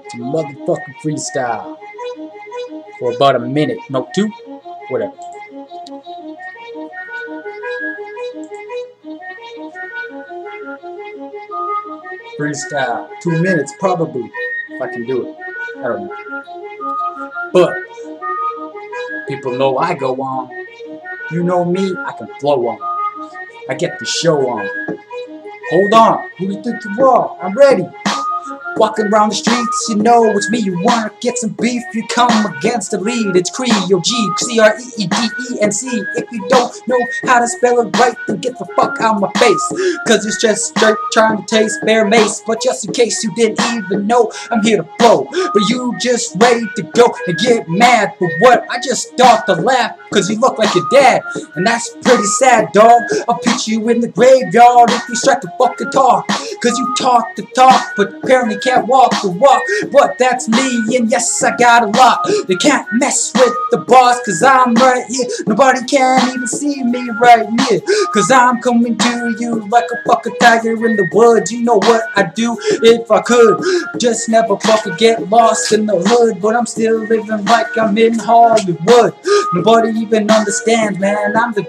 It's a motherfucking freestyle for about a minute, no, 2, whatever. Freestyle, 2 minutes probably, if I can do it. I don't know. But people know I go on. You know me, I can flow on. I get the show on. Hold on, who do you think you are? I'm ready. Walking around the streets, you know it's me. You wanna get some beef, you come against the lead. It's Creo-G, C-R-E-E-D-E-N-C. If you don't know how to spell it right, then get the fuck out of my face. Cause it's just straight trying to taste bear mace. But just in case you didn't even know, I'm here to flow. But you just ready to go and get mad. But what? I just start to laugh cause you look like your dad. And that's pretty sad, dog. I'll pitch you in the graveyard if you start to fucking talk. Cause you talk the talk, but apparently can't walk the walk. But that's me, and yes, I got a lot. They can't mess with the boss, cause I'm right here. Nobody can even see me right here. Cause I'm coming to you like a fucking tiger in the woods. You know what I'd do if I could. Just never fucking get lost in the hood. But I'm still living like I'm in Hollywood. Nobody even understands, man. I'm the